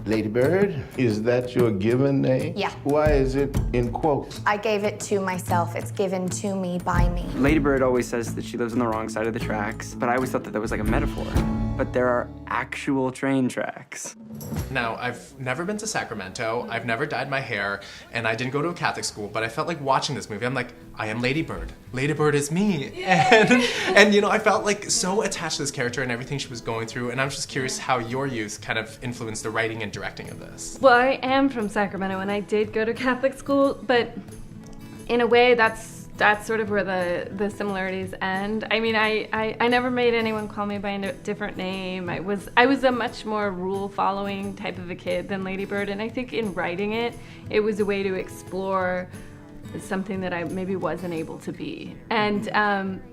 Lady Bird, is that your given name? Yeah. Why is it in quotes? I gave it to myself. It's given to me by me. Lady Bird always says that she lives on the wrong side of the tracks, but I always thought that that was like a metaphor. But there are actual train tracks. Now, I've never been to Sacramento, I've never dyed my hair, and I didn't go to a Catholic school, but I felt like watching this movie, I'm like, I am Lady Bird. Lady Bird is me. And you know, I felt like so attached to this character and everything she was going through, and I was just curious how your youth kind of influenced the writing and directing of this. Well, I am from Sacramento, and I did go to Catholic school, but in a way, that's sort of where the similarities end. I mean, I never made anyone call me by a different name. I was a much more rule-following type of a kid than Lady Bird, and I think in writing it, it was a way to explore something that I maybe wasn't able to be. And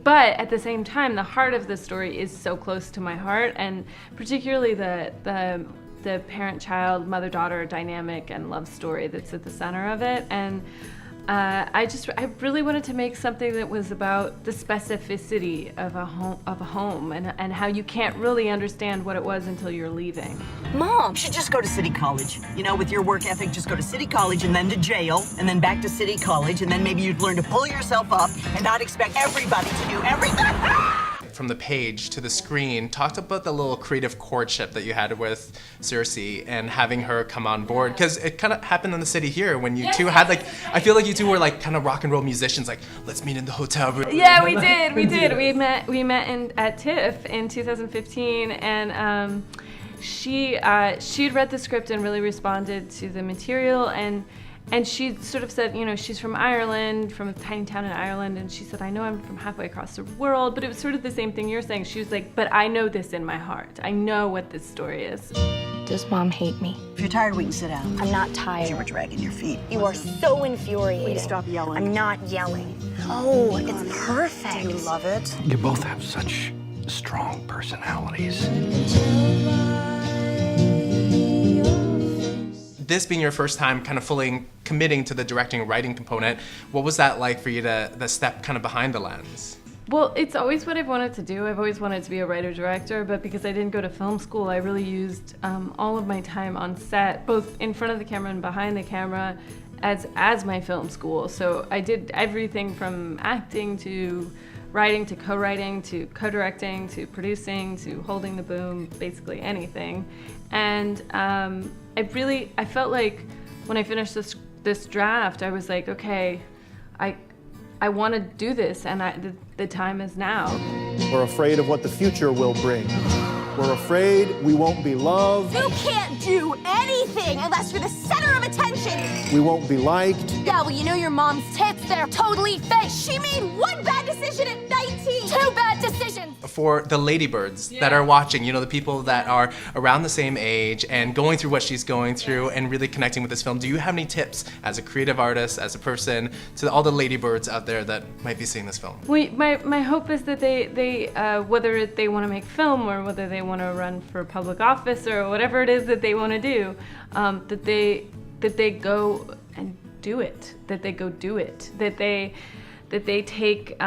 but at the same time, the heart of the story is so close to my heart, and particularly the parent-child, mother-daughter dynamic and love story that's at the center of it. And I really wanted to make something that was about the specificity of a home and how you can't really understand what it was until you're leaving. Mom, you should just go to City College. You know, with your work ethic, just go to City College and then to jail and then back to City College, and then maybe you'd learn to pull yourself up and not expect everybody to do everything. From the page to the screen, talked about the little creative courtship that you had with Cersei and having her come on board, because it kind of happened in the city here when you two had like, I feel like you two were like kind of rock and roll musicians, like, let's meet in the hotel room. Yeah, we did. We met at TIFF in 2015, and she'd read the script and really responded to the material, and she sort of said, you know, she's from Ireland, from a tiny town in Ireland, and she said, I know I'm from halfway across the world, but it was sort of the same thing you're saying. She was like, but I know this in my heart. I know what this story is. Does Mom hate me? If you're tired, we can sit down. I'm not tired. You were dragging your feet. You are so infuriating. Please stop yelling. I'm not yelling. Oh, it's perfect. Do you love it? You both have such strong personalities. This being your first time kind of fully committing to the directing and writing component, what was that like for you to step kind of behind the lens? Well, it's always what I've wanted to do. I've always wanted to be a writer-director, but because I didn't go to film school, I really used all of my time on set, both in front of the camera and behind the camera, as my film school. So I did everything from acting to writing to co-writing to co-directing to producing to holding the boom, basically anything. And I felt like when I finished this draft, I was like, okay, I want to do this, and the time is now. We're afraid of what the future will bring. We're afraid we won't be loved. You can't do anything unless you're the center of attention. We won't be liked. Yeah, well, you know your mom's tits, they're totally fake. She made one bad decision at 19. Two bad decisions. For the ladybirds that are watching, you know, the people that are around the same age and going through what she's going through and really connecting with this film, do you have any tips as a creative artist, as a person, to all the ladybirds out there that might be seeing this film? My hope is that they whether they want to make film or whether they want to run for public office or whatever it is that they want to do, that they go and do it, that they go do it, that they take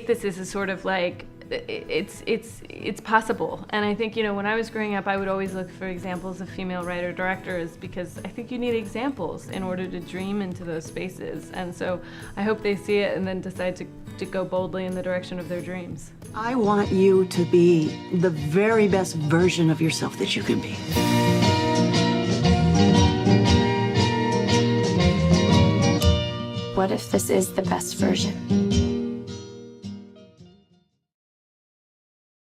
this as a sort of like, it's possible. And I think, you know, when I was growing up, I would always look for examples of female writer-directors, because I think you need examples in order to dream into those spaces. And so I hope they see it and then decide to go boldly in the direction of their dreams. I want you to be the very best version of yourself that you can be. What if this is the best version?